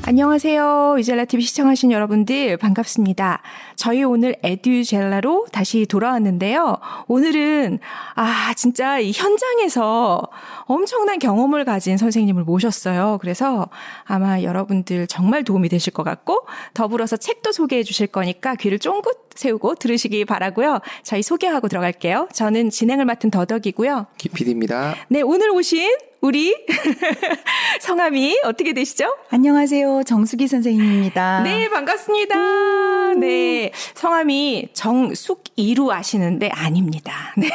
안녕하세요. 유젤라TV 시청하신 여러분들 반갑습니다. 저희 오늘 에듀젤라로 다시 돌아왔는데요. 오늘은 진짜 이 현장에서 엄청난 경험을 가진 선생님을 모셨어요. 그래서 아마 여러분들 정말 도움이 되실 것 같고 더불어서 책도 소개해 주실 거니까 귀를 쫑긋 세우고 들으시기 바라고요. 저희 소개하고 들어갈게요. 저는 진행을 맡은 더덕이고요. 김PD입니다. 네, 오늘 오신 우리 성함이 어떻게 되시죠? 안녕하세요. 정수기 선생님입니다. 네, 반갑습니다. 네, 성함이 정숙이루 아시는데 아닙니다. 네,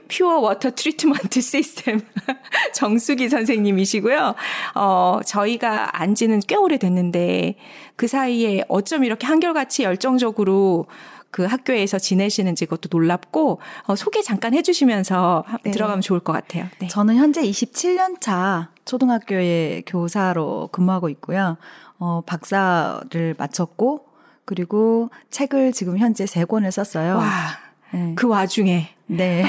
퓨어 워터 트리트먼트 시스템 정숙이 선생님이시고요. 저희가 안 지는 꽤 오래됐는데 그 사이에 어쩜 이렇게 한결같이 열정적으로 그 학교에서 지내시는지 그것도 놀랍고 소개 잠깐 해주시면서 네. 들어가면 좋을 것 같아요. 네. 저는 현재 27년 차 초등학교의 교사로 근무하고 있고요. 박사를 마쳤고 그리고 책을 지금 현재 3권을 썼어요. 와, 네. 그 와중에. 네.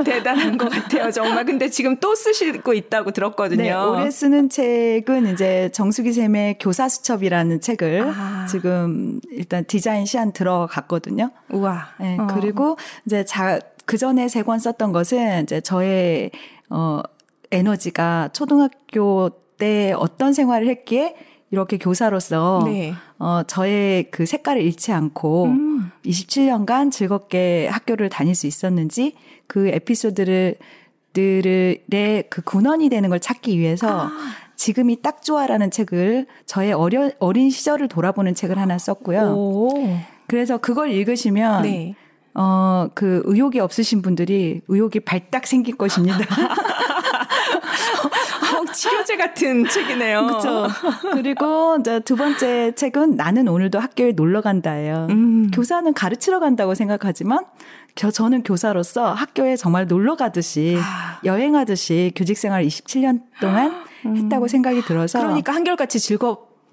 대단한 것 같아요, 정말. 근데 지금 또 쓰시고 있다고 들었거든요. 네, 올해 쓰는 책은 이제 정수기 쌤의 교사수첩이라는 책을 지금 일단 디자인 시안 들어갔거든요. 우와. 네, 그리고 이제 그 전에 3권 썼던 것은 이제 저의 에너지가 초등학교 때 어떤 생활을 했기에 이렇게 교사로서 네. 저의 그 색깔을 잃지 않고 27년간 즐겁게 학교를 다닐 수 있었는지 그 에피소드들의 그 근원이 되는 걸 찾기 위해서 지금이 딱 좋아라는 책을 저의 어린 시절을 돌아보는 책을 하나 썼고요. 오. 그래서 그걸 읽으시면 네. 그 의욕이 없으신 분들이 의욕이 발딱 생길 것입니다. 치료제 같은 책이네요. 그렇죠. 그리고 이제 2번째 책은 나는 오늘도 학교에 놀러 간다예요. 교사는 가르치러 간다고 생각하지만 저는 교사로서 학교에 정말 놀러 가듯이 여행하듯이 교직 생활 27년 동안 했다고 생각이 들어서 그러니까 한결같이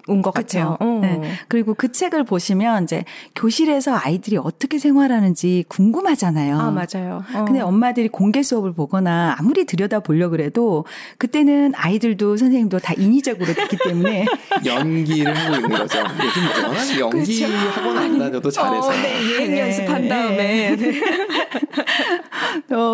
온 것 같아요. 네. 그리고 그 책을 보시면 이제 교실에서 아이들이 어떻게 생활하는지 궁금하잖아요. 맞아요. 근데 엄마들이 공개 수업을 보거나 아무리 들여다보려고 그래도 그때는 아이들도 선생님도 다 인위적으로 듣기 때문에 연기를 하고 있는 거죠. 요즘 워낙 연기 그렇죠. 학원 안 다녀도 잘해서. 네, 예행 연습한 다음에. 네.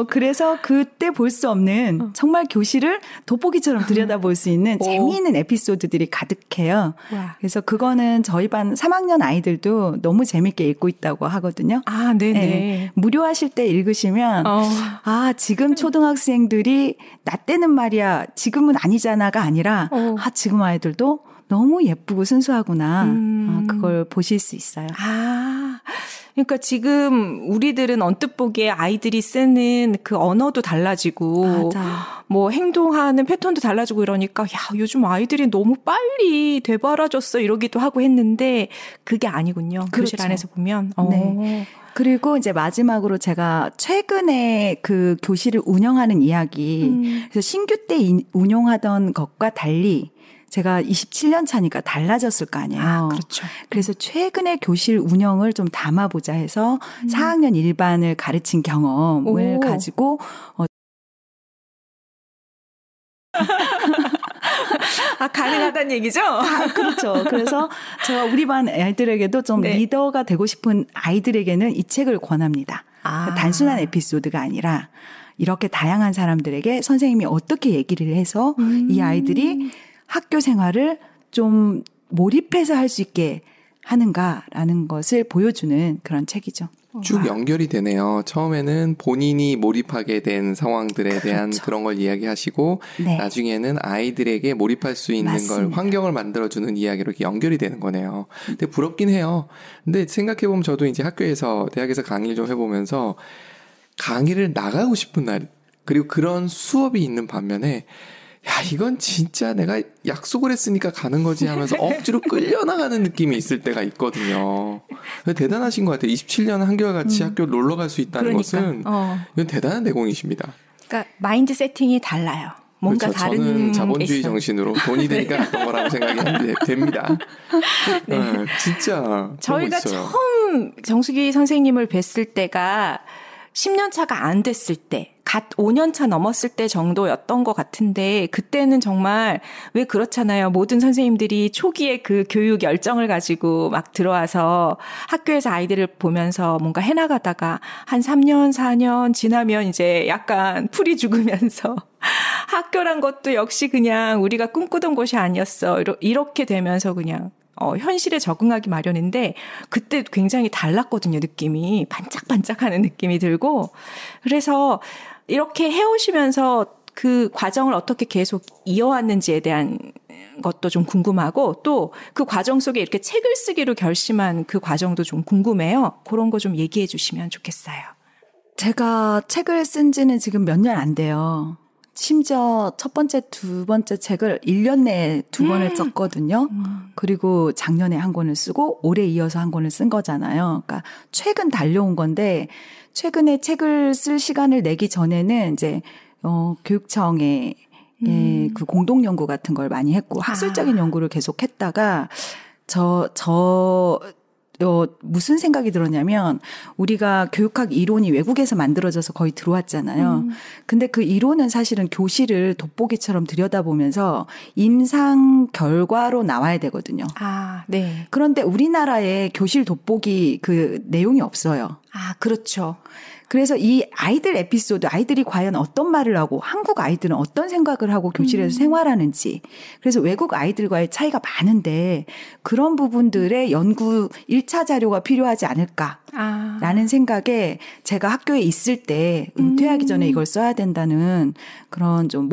그래서 그때 볼 수 없는 정말 교실을 돋보기처럼 들여다볼 수 있는 재미있는 에피소드들이 가득해요. 와. 그래서 그거는 저희 반 3학년 아이들도 너무 재밌게 읽고 있다고 하거든요. 네네. 네. 무료하실 때 읽으시면 지금 초등학생들이 나 때는 말이야 지금은 아니잖아가 아니라 지금 아이들도 너무 예쁘고 순수하구나. 그걸 보실 수 있어요. 그러니까 지금 우리들은 언뜻 보기에 아이들이 쓰는 그 언어도 달라지고 뭐 행동하는 패턴도 달라지고 이러니까 요즘 아이들이 너무 빨리 되바라졌어 이러기도 하고 했는데 그게 아니군요. 그렇죠. 교실 안에서 보면. 네. 그리고 이제 마지막으로 제가 최근에 그 교실을 운영하는 이야기 그래서 신규 때 운영하던 것과 달리 제가 27년 차니까 달라졌을 거 아니에요. 그렇죠. 그래서 최근에 교실 운영을 좀 담아보자 해서 4학년 1반을 가르친 경험을 가지고 가능하다는 얘기죠? 그렇죠. 그래서 제가 우리 반 아이들에게도 좀 리더가 되고 싶은 아이들에게는 이 책을 권합니다. 단순한 에피소드가 아니라 이렇게 다양한 사람들에게 선생님이 어떻게 얘기를 해서 이 아이들이 학교 생활을 좀 몰입해서 할 수 있게 하는가라는 것을 보여주는 그런 책이죠. 쭉 연결이 되네요. 처음에는 본인이 몰입하게 된 상황들에 대한 그런 걸 이야기하시고 나중에는 아이들에게 몰입할 수 있는 걸 환경을 만들어주는 이야기로 이렇게 연결이 되는 거네요. 근데 부럽긴 해요. 근데 생각해보면 저도 이제 학교에서 대학에서 강의를 좀 해보면서 강의를 나가고 싶은 날 그리고 그런 수업이 있는 반면에 이건 진짜 내가 약속을 했으니까 가는 거지 하면서 억지로 끌려나가는 느낌이 있을 때가 있거든요. 대단하신 것 같아요. 27년 한결같이 학교 놀러 갈 수 있다는 것은 이건 대단한 내공이십니다. 그러니까 마인드 세팅이 달라요. 뭔가 그렇죠. 다른 저는 자본주의 정신으로 돈이 되니까 갔던 거라고 생각이 됩니다. 진짜 저희가 처음 정수기 선생님을 뵀을 때가 10년 차가 안 됐을 때, 갓 5년 차 넘었을 때 정도였던 것 같은데, 그때는 정말 왜 그렇잖아요. 모든 선생님들이 초기에 그 교육 열정을 가지고 막 들어와서 학교에서 아이들을 보면서 뭔가 해나가다가 한 3년, 4년 지나면 이제 약간 풀이 죽으면서 학교란 것도 역시 그냥 우리가 꿈꾸던 곳이 아니었어. 이렇게 되면서 그냥 현실에 적응하기 마련인데 그때 굉장히 달랐거든요. 느낌이 반짝반짝하는 느낌이 들고 그래서 이렇게 해오시면서 그 과정을 어떻게 계속 이어왔는지에 대한 것도 좀 궁금하고 또 그 과정 속에 이렇게 책을 쓰기로 결심한 그 과정도 좀 궁금해요. 그런 거 좀 얘기해 주시면 좋겠어요. 제가 책을 쓴 지는 지금 몇 년 안 돼요. 심지어 첫 번째, 두 번째 책을 1년 내에 2권을 썼거든요. 그리고 작년에 한 권을 쓰고 올해 이어서 한 권을 쓴 거잖아요. 그러니까 최근 달려온 건데 최근에 책을 쓸 시간을 내기 전에는 이제 교육청에 그 공동 연구 같은 걸 많이 했고 학술적인 연구를 계속 했다가 무슨 생각이 들었냐면 우리가 교육학 이론이 외국에서 만들어져서 거의 들어왔잖아요. 근데 그 이론은 사실은 교실을 돋보기처럼 들여다보면서 임상 결과로 나와야 되거든요. 아, 네. 그런데 우리나라에 교실 돋보기 그 내용이 없어요. 아, 그렇죠. 그래서 이 아이들 에피소드, 아이들이 과연 어떤 말을 하고 한국 아이들은 어떤 생각을 하고 교실에서 생활하는지. 그래서 외국 아이들과의 차이가 많은데 그런 부분들의 연구 1차 자료가 필요하지 않을까라는 생각에 제가 학교에 있을 때 은퇴하기 전에 이걸 써야 된다는 그런 좀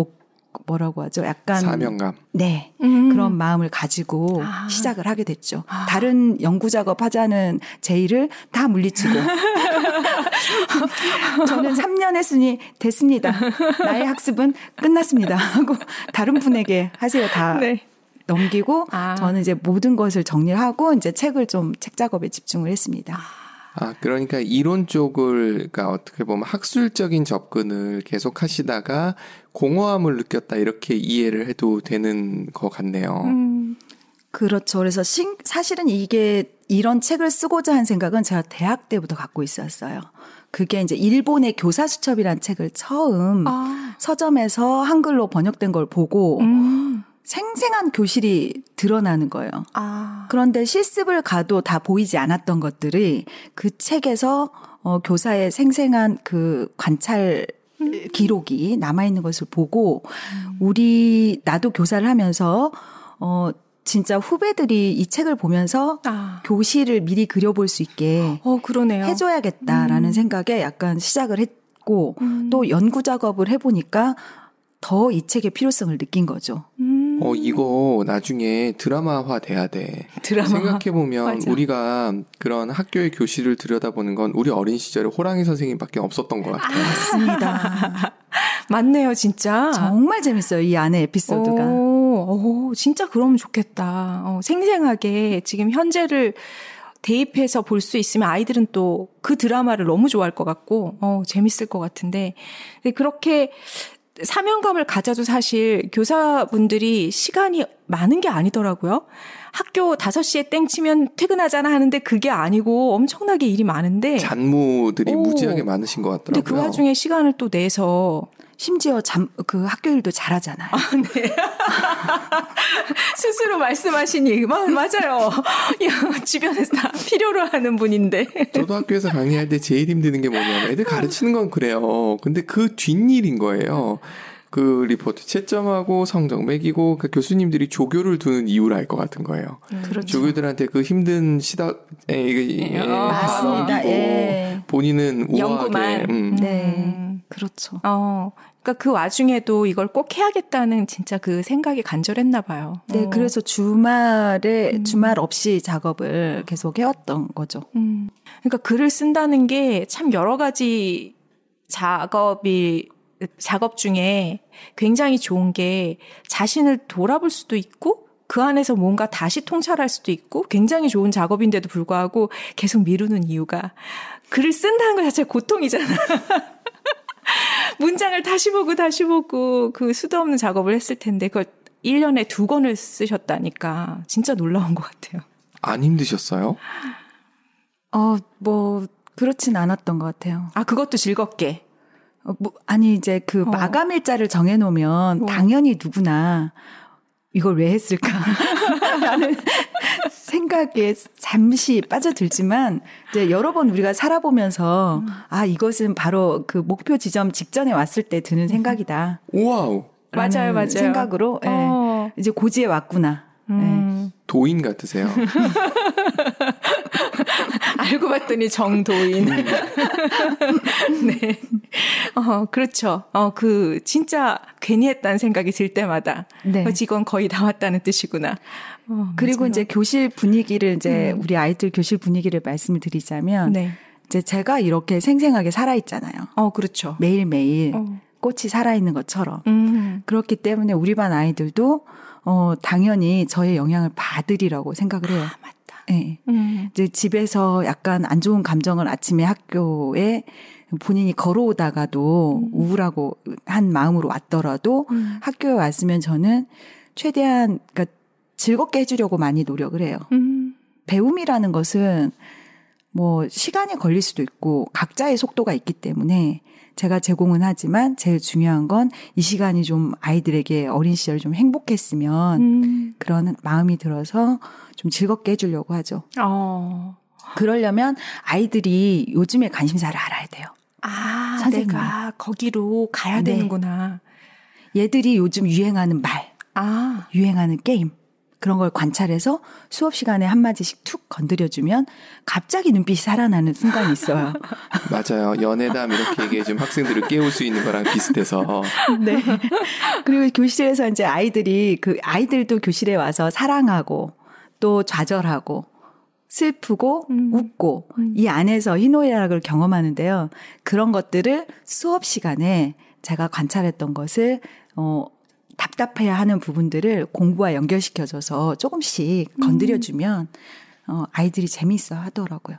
뭐라고 하죠? 약간 사명감. 네. 그런 마음을 가지고 시작을 하게 됐죠. 다른 연구 작업 하자는 제의를 다 물리치고 저는 3년 했으니 됐습니다. 나의 학습은 끝났습니다. 하고 다른 분에게 하세요. 다 네. 넘기고 저는 이제 모든 것을 정리를 하고 이제 책 작업에 집중을 했습니다. 그러니까 이론 쪽을, 그러니까 어떻게 보면 학술적인 접근을 계속 하시다가 공허함을 느꼈다 이렇게 이해를 해도 되는 것 같네요. 그렇죠. 그래서 사실은 이런 책을 쓰고자 한 생각은 제가 대학 때부터 갖고 있었어요. 그게 이제 일본의 교사수첩이라는 책을 처음 서점에서 한글로 번역된 걸 보고 생생한 교실이 드러나는 거예요. 그런데 실습을 가도 다 보이지 않았던 것들이 그 책에서 교사의 생생한 그 관찰 기록이 남아있는 것을 보고 나도 교사를 하면서 진짜 후배들이 이 책을 보면서 교실을 미리 그려볼 수 있게 그러네요. 해줘야겠다라는 생각에 약간 시작을 했고 또 연구 작업을 해보니까 더 이 책의 필요성을 느낀 거죠. 이거 나중에 드라마화 돼야 돼. 생각해보면 맞아. 우리가 그런 학교의 교실을 들여다보는 건 우리 어린 시절에 호랑이 선생님밖에 없었던 것 같아요. 맞습니다. 맞네요, 진짜. 정말 재밌어요, 이 안에 에피소드가. 진짜 그러면 좋겠다. 생생하게 지금 현재를 대입해서 볼 수 있으면 아이들은 또 그 드라마를 너무 좋아할 것 같고, 재밌을 것 같은데. 그렇게 사명감을 가져도 사실 교사분들이 시간이 많은 게 아니더라고요. 학교 5시에 땡 치면 퇴근하잖아 하는데 그게 아니고 엄청나게 일이 많은데. 잔무들이 무지하게 많으신 것 같더라고요. 근데 그 와중에 시간을 또 내서. 심지어 그 학교 일도 잘하잖아요. 네. 스스로 말씀하신 얘기. 맞아요. 주변에서 다 필요로 하는 분인데. 저도 학교에서 강의할 때 제일 힘드는 게 뭐냐면 애들 가르치는 건 그래요. 근데 그 뒷일인 거예요. 그 리포트 채점하고 성적 매기고 그 교수님들이 조교를 두는 이유를 알 것 같은 거예요. 그렇죠. 조교들한테 그 힘든 맞습니다. 본인은 우아하게. 네, 그렇죠. 그러니까 그 와중에도 이걸 꼭 해야겠다는 진짜 그 생각이 간절했나 봐요. 네, 그래서 주말 없이 작업을 계속 해왔던 거죠. 그러니까 글을 쓴다는 게 참 여러 가지 작업 중에 굉장히 좋은 게 자신을 돌아볼 수도 있고 그 안에서 뭔가 다시 통찰할 수도 있고 굉장히 좋은 작업인데도 불구하고 계속 미루는 이유가 글을 쓴다는 것 자체가 고통이잖아. 문장을 다시 보고 그 수도 없는 작업을 했을 텐데 그걸 1년에 2권을 쓰셨다니까 진짜 놀라운 것 같아요. 안 힘드셨어요? 그렇진 않았던 것 같아요. 아, 그것도 즐겁게. 아니 이제 그 마감 일자를 정해놓으면 당연히 누구나 이걸 왜 했을까 라는 생각에 잠시 빠져들지만 이제 여러 번 우리가 살아보면서 아 이것은 바로 그 목표 지점 직전에 왔을 때 드는 생각이다. 와우. 맞아요. 생각으로 네. 이제 고지에 왔구나. 네. 도인 같으세요. 알고 봤더니 정도인. 네. 그렇죠. 진짜 괜히 했다는 생각이 들 때마다. 네. 직원 거의 다 왔다는 뜻이구나. 그리고 맞아요. 이제 교실 분위기를 이제 우리 아이들 교실 분위기를 말씀을 드리자면. 네. 이제 제가 이렇게 생생하게 살아있잖아요. 그렇죠. 매일매일 꽃이 살아있는 것처럼. 그렇기 때문에 우리 반 아이들도 당연히 저의 영향을 받으리라고 생각을 해요. 맞다. 네. 이제 집에서 약간 안 좋은 감정을 아침에 학교에 본인이 걸어오다가도 우울하고 한 마음으로 왔더라도 학교에 왔으면 저는 최대한 그러니까 즐겁게 해주려고 많이 노력을 해요. 배움이라는 것은 뭐 시간이 걸릴 수도 있고 각자의 속도가 있기 때문에 제가 제공은 하지만 제일 중요한 건 이 시간이 좀 아이들에게 어린 시절 좀 행복했으면 그런 마음이 들어서 좀 즐겁게 해주려고 하죠. 그러려면 아이들이 요즘의 관심사를 알아야 돼요. 선생님이. 내가 거기로 가야 되는구나. 얘들이 요즘 유행하는 말, 유행하는 게임 그런 걸 관찰해서 수업 시간에 한마디씩 툭 건드려주면 갑자기 눈빛이 살아나는 순간이 있어요. 맞아요. 연애담 이렇게 얘기해주면 학생들을 깨울 수 있는 거랑 비슷해서. 네. 그리고 교실에서 이제 아이들도 교실에 와서 사랑하고 또 좌절하고 슬프고 웃고 이 안에서 희노애락을 경험하는데요. 그런 것들을 수업 시간에 제가 관찰했던 것을 답답해야 하는 부분들을 공부와 연결시켜줘서 조금씩 건드려주면 아이들이 재미있어 하더라고요.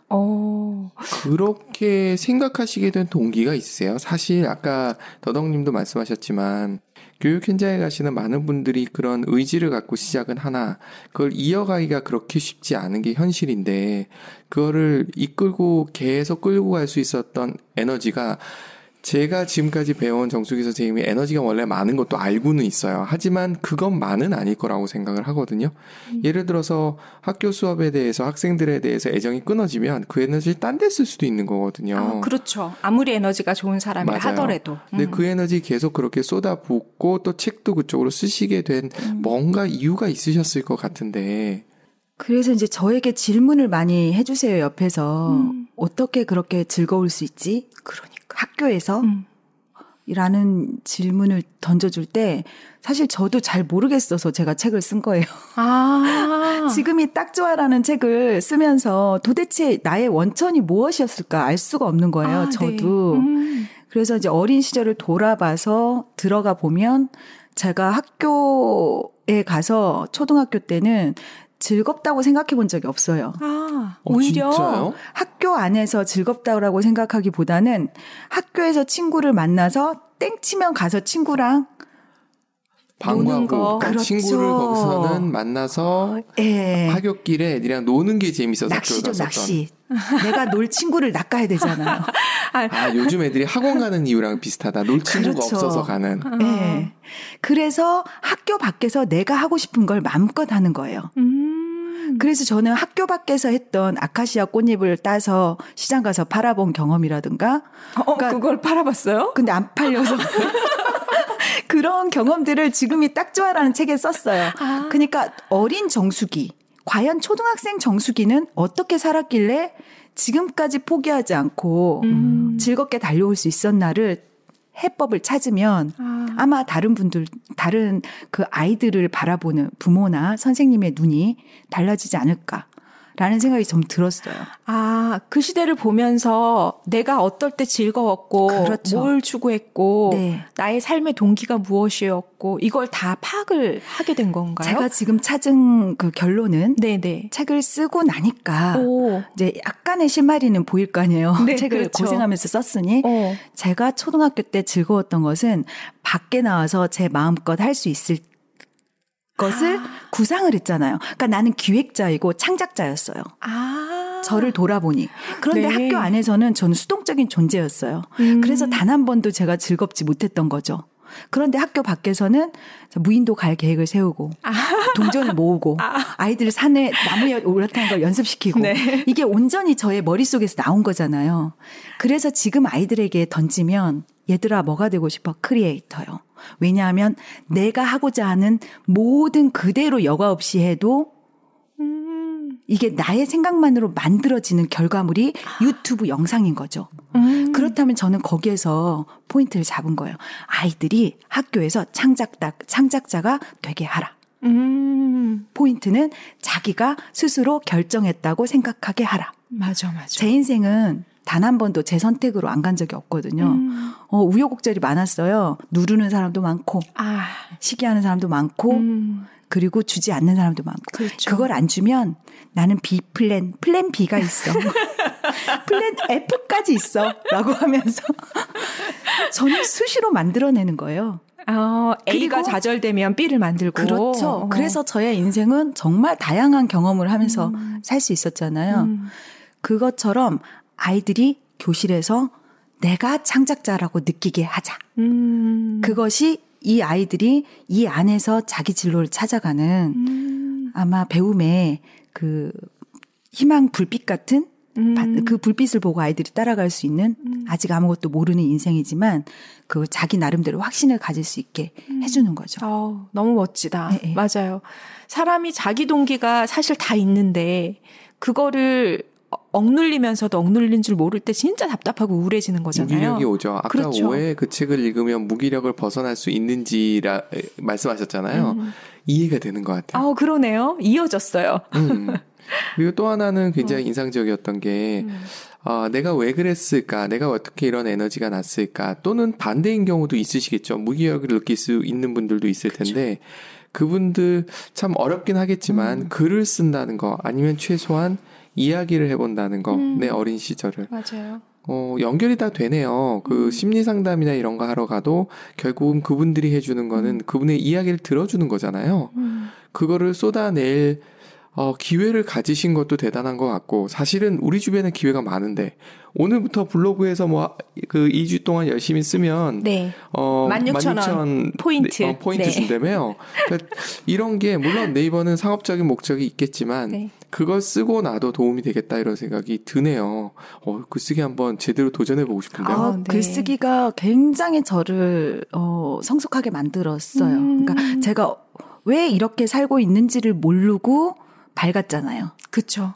그렇게 생각하시게 된 동기가 있으세요? 사실 아까 더덕님도 말씀하셨지만 교육 현장에 가시는 많은 분들이 그런 의지를 갖고 시작은 하나 그걸 이어가기가 그렇게 쉽지 않은 게 현실인데 그거를 이끌고 계속 끌고 갈 수 있었던 에너지가 제가 지금까지 배워온 정수기 선생님이 에너지가 원래 많은 것도 알고는 있어요. 하지만 그것만은 아닐 거라고 생각을 하거든요. 예를 들어서 학교 수업에 대해서 학생들에 대해서 애정이 끊어지면 그 에너지를 딴 데 쓸 수도 있는 거거든요. 그렇죠. 아무리 에너지가 좋은 사람이라 하더라도. 근데 그 에너지 계속 그렇게 쏟아붓고 또 책도 그쪽으로 쓰시게 된 뭔가 이유가 있으셨을 것 같은데. 그래서 이제 저에게 질문을 많이 해주세요. 옆에서. 어떻게 그렇게 즐거울 수 있지? 그러니까. 학교에서? 이라는 질문을 던져줄 때 사실 저도 잘 모르겠어서 제가 책을 쓴 거예요. 지금이 딱 좋아라는 책을 쓰면서 도대체 나의 원천이 무엇이었을까 알 수가 없는 거예요. 저도. 네. 그래서 이제 어린 시절을 돌아봐서 들어가 보면 제가 학교에 가서 초등학교 때는 즐겁다고 생각해 본 적이 없어요. 오히려 진짜요? 학교 안에서 즐겁다고 생각하기보다는 학교에서 친구를 만나서 땡치면 가서 친구랑 노는 거. 그렇죠. 친구를 거기서는 만나서 하굣길에 애들이랑 노는 게 재밌어서 낚시죠, 낚시. 내가 놀 친구를 낚아야 되잖아요. 요즘 애들이 학원 가는 이유랑 비슷하다. 놀 친구가 없어서 가는. 네. 그래서 학교 밖에서 내가 하고 싶은 걸 마음껏 하는 거예요. 그래서 저는 학교 밖에서 했던 아카시아 꽃잎을 따서 시장 가서 팔아본 경험이라든가. 그러니까 그걸 팔아봤어요? 근데 안 팔려서. 그런 경험들을 지금이 딱 좋아라는 책에 썼어요. 그러니까 어린 정수기, 과연 초등학생 정수기는 어떻게 살았길래 지금까지 포기하지 않고 즐겁게 달려올 수 있었나를 해법을 찾으면 아마 다른 그 아이들을 바라보는 부모나 선생님의 눈이 달라지지 않을까라는 생각이 좀 들었어요. 그 시대를 보면서 내가 어떨 때 즐거웠고, 그렇죠. 뭘 추구했고, 나의 삶의 동기가 무엇이었고, 이걸 다 파악을 하게 된 건가요? 제가 지금 찾은 그 결론은 책을 쓰고 나니까 이제 약간의 실마리는 보일 거 아니에요. 책을 그렇죠. 고생하면서 썼으니 제가 초등학교 때 즐거웠던 것은 밖에 나와서 제 마음껏 할 수 있을 것을 구상을 했잖아요. 그러니까 나는 기획자이고 창작자였어요. 저를 돌아보니. 그런데 네. 학교 안에서는 저는 수동적인 존재였어요. 그래서 단 한 번도 제가 즐겁지 못했던 거죠. 그런데 학교 밖에서는 무인도 갈 계획을 세우고 동전을 모으고 아이들 산에 나무에 올라타는 걸 연습시키고 네. 이게 온전히 저의 머릿속에서 나온 거잖아요. 그래서 지금 아이들에게 던지면 얘들아 뭐가 되고 싶어? 크리에이터요. 왜냐하면 내가 하고자 하는 모든 그대로 여과 없이 해도 이게 나의 생각만으로 만들어지는 결과물이 유튜브 영상인 거죠. 그렇다면 저는 거기에서 포인트를 잡은 거예요. 아이들이 학교에서 창작자가 되게 하라. 포인트는 자기가 스스로 결정했다고 생각하게 하라. 맞아. 제 인생은 단 한 번도 제 선택으로 안 간 적이 없거든요. 우여곡절이 많았어요. 누르는 사람도 많고, 시기하는 사람도 많고, 그리고 주지 않는 사람도 많고. 그렇죠. 그걸 안 주면 나는 플랜 B가 있어. 플랜 F까지 있어. 라고 하면서 저는 수시로 만들어내는 거예요. A가 좌절되면 B를 만들고. 그렇죠. 그래서 저의 인생은 정말 다양한 경험을 하면서 살 수 있었잖아요. 그것처럼 아이들이 교실에서 내가 창작자라고 느끼게 하자. 그것이 이 아이들이 이 안에서 자기 진로를 찾아가는 아마 배움의 그 희망 불빛 같은 그 불빛을 보고 아이들이 따라갈 수 있는 아직 아무것도 모르는 인생이지만 그 자기 나름대로 확신을 가질 수 있게 해주는 거죠. 너무 멋지다. 네. 맞아요. 사람이 자기 동기가 사실 다 있는데 그거를 억눌리면서도 억눌린 줄 모를 때 진짜 답답하고 우울해지는 거잖아요. 무기력이 오죠. 아까 그렇죠. 왜 그 책을 읽으면 무기력을 벗어날 수 있는지라 말씀하셨잖아요. 이해가 되는 것 같아요. 그러네요. 이어졌어요. 그리고 또 하나는 굉장히 인상적이었던 게 내가 왜 그랬을까? 내가 어떻게 이런 에너지가 났을까? 또는 반대인 경우도 있으시겠죠. 무기력을 느낄 수 있는 분들도 있을 텐데 그분들 참 어렵긴 하겠지만 글을 쓴다는 거 아니면 최소한 이야기를 해본다는 거, 내 어린 시절을. 맞아요. 연결이 다 되네요. 그 심리 상담이나 이런 거 하러 가도 결국은 그분들이 해주는 거는 그분의 이야기를 들어주는 거잖아요. 그거를 쏟아낼 기회를 가지신 것도 대단한 것 같고, 사실은 우리 주변에 기회가 많은데, 오늘부터 블로그에서 그 2주 동안 열심히 쓰면, 네. 16,000원 포인트. 포인트 준다며요. 그러니까 이런 게, 물론 네이버는 상업적인 목적이 있겠지만, 네. 그걸 쓰고 나도 도움이 되겠다 이런 생각이 드네요. 글쓰기 한번 제대로 도전해보고 싶은데요. 네. 글쓰기가 굉장히 저를 성숙하게 만들었어요. 그러니까 제가 왜 이렇게 살고 있는지를 모르고 밝았잖아요. 그렇죠.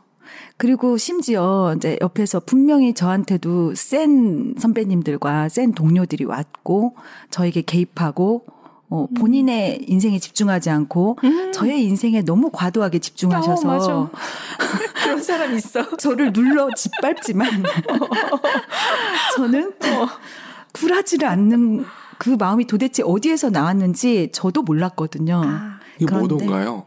그리고 심지어 이제 옆에서 분명히 저한테도 센 선배님들과 센 동료들이 왔고 저에게 개입하고 본인의 인생에 집중하지 않고 저의 인생에 너무 과도하게 집중하셔서 맞아. 그런 사람 있어. 저를 눌러 짓밟지만 저는 굴하지를 않는 그 마음이 도대체 어디에서 나왔는지 저도 몰랐거든요. 이게 뭐던가요?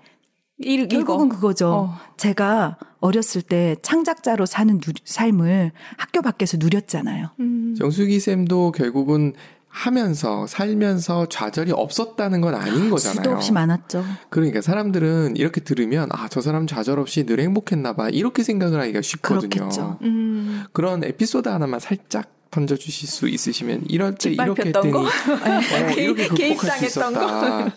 결국은 그거죠. 제가 어렸을 때 창작자로 사는 삶을 학교 밖에서 누렸잖아요. 정수기 쌤도 결국은 살면서 좌절이 없었다는 건 아닌 거잖아요. 수도 없이 많았죠. 그러니까 사람들은 이렇게 들으면 저 사람 좌절 없이 늘 행복했나 봐. 이렇게 생각을 하기가 쉽거든요. 그렇겠죠. 그런 에피소드 하나만 살짝 던져주실 수 있으시면 이럴 때 이렇게 짓밟혔던 했더니 이렇게 극복할 수 있었다.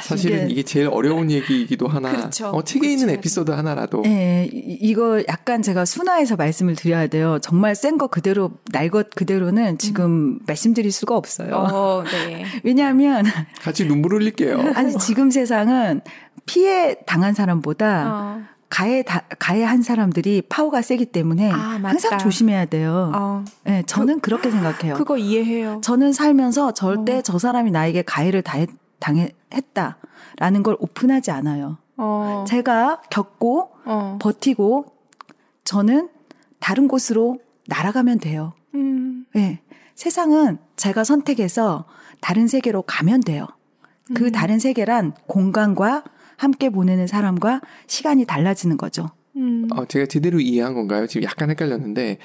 사실은 이게 제일 어려운 얘기이기도 하나. 그렇죠. 책에 있는 에피소드 하나라도. 네, 이거 약간 제가 순화해서 말씀을 드려야 돼요. 정말 센 거 그대로, 날 것 그대로는 지금 말씀드릴 수가 없어요. 네. 왜냐하면 같이 눈물 흘릴게요. 아니 지금 세상은 피해 당한 사람보다 가해한 사람들이 파워가 세기 때문에 항상 조심해야 돼요. 네, 저는 그렇게 생각해요. 그거 이해해요. 저는 살면서 절대 저 사람이 나에게 가해를 했다라는 걸 오픈하지 않아요. 제가 겪고 버티고 저는 다른 곳으로 날아가면 돼요. 네, 세상은 제가 선택해서 다른 세계로 가면 돼요. 그 다른 세계란 공간과 함께 보내는 사람과 시간이 달라지는 거죠. 제가 제대로 이해한 건가요? 지금 약간 헷갈렸는데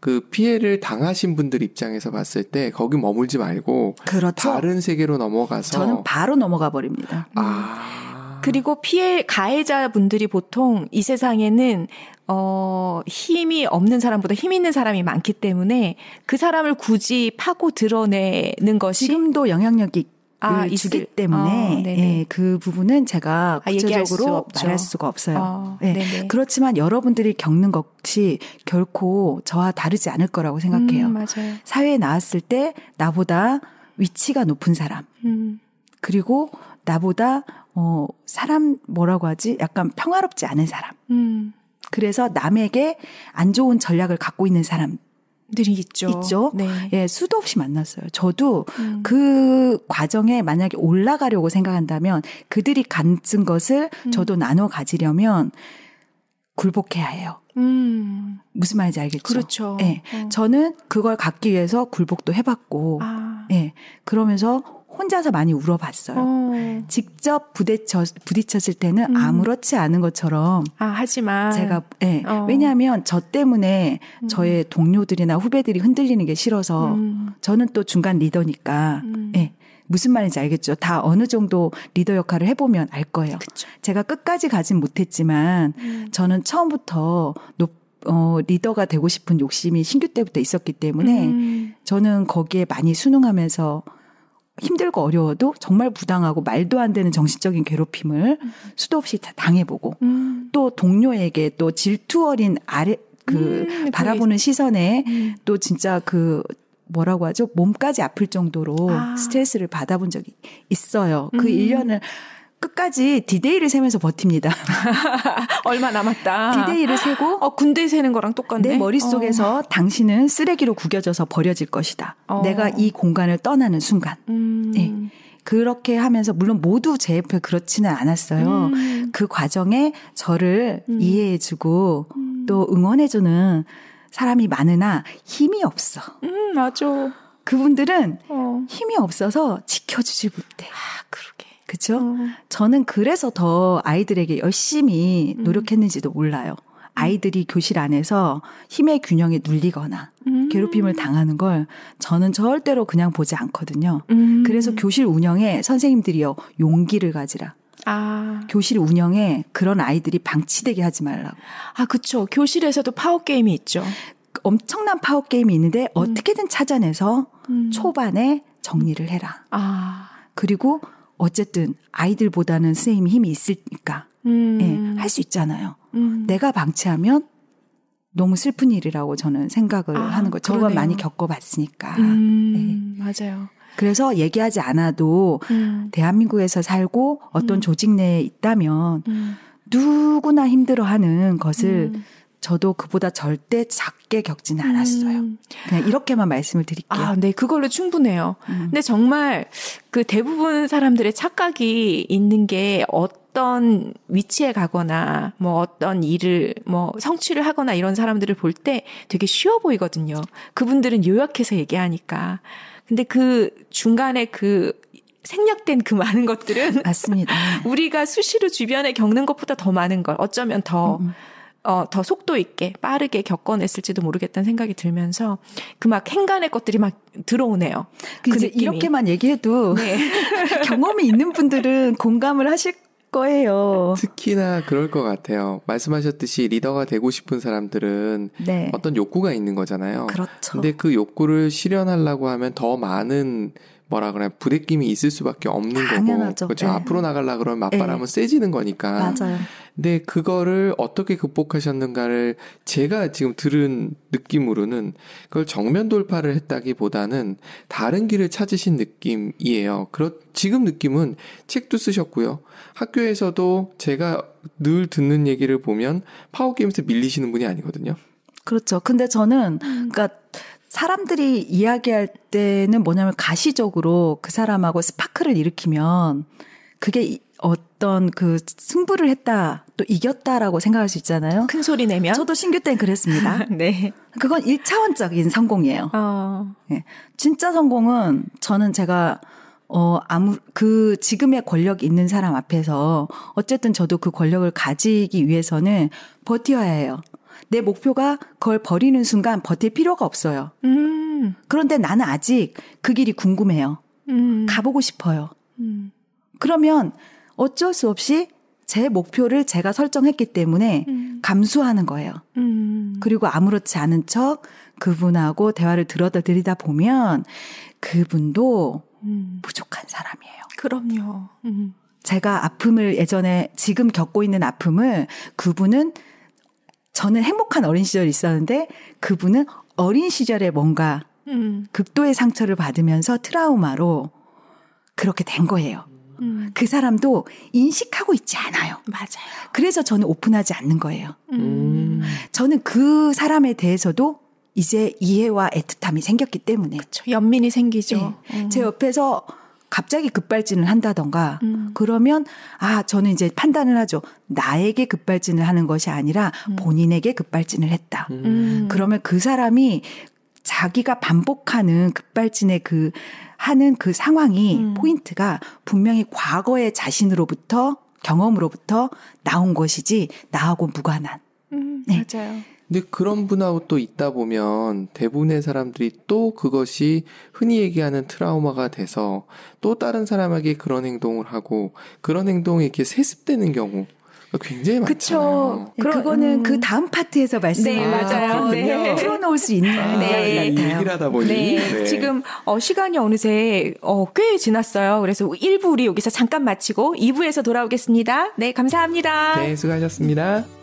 그 피해를 당하신 분들 입장에서 봤을 때 거기 머물지 말고 그렇죠. 다른 세계로 넘어가서 저는 바로 넘어가 버립니다. 그리고 가해자분들이 보통 이 세상에는 힘이 없는 사람보다 힘 있는 사람이 많기 때문에 그 사람을 굳이 파고 드러내는 것이 지금도 영향력이 주기 때문에 예, 그 부분은 제가 구체적으로 말할 수가 없어요. 예, 그렇지만 여러분들이 겪는 것이 결코 저와 다르지 않을 거라고 생각해요. 맞아요. 사회에 나왔을 때 나보다 위치가 높은 사람 그리고 나보다 사람 뭐라고 하지? 약간 평화롭지 않은 사람. 그래서 남에게 안 좋은 전략을 갖고 있는 사람 들이 있죠. 네. 예, 수도 없이 만났어요. 저도 그 과정에 만약에 올라가려고 생각한다면 그들이 갖은 것을 저도 나눠 가지려면 굴복해야 해요. 무슨 말인지 알겠죠? 그렇죠. 예. 저는 그걸 갖기 위해서 굴복도 해봤고, 예. 그러면서 혼자서 많이 울어봤어요. 직접 부딪혔을 때는 아무렇지 않은 것처럼. 하지만. 제가, 예. 왜냐하면 저 때문에 저의 동료들이나 후배들이 흔들리는 게 싫어서 저는 또 중간 리더니까, 예. 무슨 말인지 알겠죠? 다 어느 정도 리더 역할을 해보면 알 거예요. 그쵸. 제가 끝까지 가진 못했지만 저는 처음부터 리더가 되고 싶은 욕심이 신규 때부터 있었기 때문에 저는 거기에 많이 순응하면서 힘들고 어려워도 정말 부당하고 말도 안 되는 정신적인 괴롭힘을 수도 없이 다 당해보고 또 동료에게 또 질투 어린 바라보는 시선에 또 진짜 뭐라고 하죠? 몸까지 아플 정도로 스트레스를 받아본 적이 있어요. 그 1년을 끝까지 디데이를 세면서 버팁니다. 얼마 남았다. 디데이를 세고 군대 세는 거랑 똑같네. 내 머릿속에서 당신은 쓰레기로 구겨져서 버려질 것이다. 내가 이 공간을 떠나는 순간. 네. 그렇게 하면서 물론 모두 제 옆에 그렇지는 않았어요. 그 과정에 저를 이해해주고 또 응원해주는 사람이 많으나 힘이 없어. 맞아. 그분들은 힘이 없어서 지켜주질 못해. 그러게. 그렇죠? 저는 그래서 더 아이들에게 열심히 노력했는지도 몰라요. 아이들이 교실 안에서 힘의 균형에 눌리거나 괴롭힘을 당하는 걸 저는 절대로 그냥 보지 않거든요. 그래서 교실 운영에 선생님들이요, 용기를 가지라. 교실 운영에 그런 아이들이 방치되게 하지 말라고. 그렇죠. 교실에서도 파워게임이 있죠. 엄청난 파워게임이 있는데 어떻게든 찾아내서 초반에 정리를 해라. 그리고 어쨌든 아이들보다는 선생님이 힘이 있으니까 할 수 있잖아요. 내가 방치하면 너무 슬픈 일이라고 저는 생각을 하는 거. 저가 많이 겪어봤으니까. 맞아요. 그래서 얘기하지 않아도 대한민국에서 살고 어떤 조직 내에 있다면 누구나 힘들어하는 것을 저도 그보다 절대 작게 겪지는 않았어요. 그냥 이렇게만 말씀을 드릴게요. 네, 그걸로 충분해요. 근데 정말 그 대부분 사람들의 착각이 있는 게 어떤 위치에 가거나 뭐 어떤 일을 성취를 하거나 이런 사람들을 볼 때 되게 쉬워 보이거든요. 그분들은 요약해서 얘기하니까. 근데 그 중간에 생략된 그 많은 것들은 맞습니다. 우리가 수시로 주변에 겪는 것보다 더 많은 걸 어쩌면 더 속도 있게 빠르게 겪어냈을지도 모르겠다는 생각이 들면서 막 행간의 것들이 막 들어오네요. 그 이제 느낌이. 이렇게만 얘기해도 경험이 있는 분들은 공감을 하실 거예요. 특히나 그럴 것 같아요. 말씀하셨듯이 리더가 되고 싶은 사람들은 어떤 욕구가 있는 거잖아요. 그렇죠. 근데 그 욕구를 실현하려고 하면 더 많은 부대낌이 있을 수밖에 없는 당연하죠. 거고. 그렇죠. 앞으로 나가려고 그러면 맞바람은 세지는 거니까. 맞아요. 근데 그거를 어떻게 극복하셨는가를 제가 지금 들은 느낌으로는 그걸 정면 돌파를 했다기보다는 다른 길을 찾으신 느낌이에요. 지금 느낌은 책도 쓰셨고요. 학교에서도 제가 늘 듣는 얘기를 보면 파워게임에서 밀리시는 분이 아니거든요. 그렇죠. 근데 저는 그러니까 사람들이 이야기할 때는 뭐냐면 가시적으로 그 사람하고 스파크를 일으키면 그게 어떤 승부를 했다, 또 이겼다라고 생각할 수 있잖아요. 큰 소리 내면. 저도 신규 때는 그랬습니다. 네. 그건 1차원적인 성공이에요. 네. 진짜 성공은 제가 지금의 권력이 있는 사람 앞에서 어쨌든 저도 그 권력을 가지기 위해서는 버텨야 해요. 내 목표가 그걸 버리는 순간 버틸 필요가 없어요. 그런데 나는 아직 그 길이 궁금해요. 가보고 싶어요. 그러면 어쩔 수 없이 제 목표를 제가 설정했기 때문에 감수하는 거예요. 그리고 아무렇지 않은 척 그분하고 대화를 들이다 보면 그분도 부족한 사람이에요. 그럼요. 제가 아픔을 예전에 지금 겪고 있는 아픔을 그분은 저는 행복한 어린 시절이 있었는데 그분은 어린 시절에 뭔가 극도의 상처를 받으면서 트라우마로 그렇게 된 거예요. 그 사람도 인식하고 있지 않아요. 맞아요. 그래서 저는 오픈하지 않는 거예요. 저는 그 사람에 대해서도 이제 이해와 애틋함이 생겼기 때문에. 그렇죠. 연민이 생기죠. 네. 제 옆에서 갑자기 급발진을 한다던가 그러면 저는 이제 판단을 하죠. 나에게 급발진을 하는 것이 아니라 본인에게 급발진을 했다. 그러면 그 사람이 자기가 반복하는 급발진의 하는 그 상황이 포인트가 분명히 과거의 자신으로부터 경험으로부터 나온 것이지 나하고 무관한. 네. 맞아요. 근데 그런 분하고 또 있다 보면 대부분의 사람들이 또 그것이 흔히 얘기하는 트라우마가 돼서 또 다른 사람에게 그런 행동을 하고 그런 행동이 이렇게 세습되는 경우 굉장히 많잖아요. 그쵸. 그거는 그 다음 파트에서 말씀을 맞아요. 네. 풀어놓을 수 있는 네. 얘기를 하다 보니 네. 지금 시간이 어느새 꽤 지났어요. 그래서 1부 우리 여기서 잠깐 마치고 2부에서 돌아오겠습니다. 네, 감사합니다. 네, 수고하셨습니다.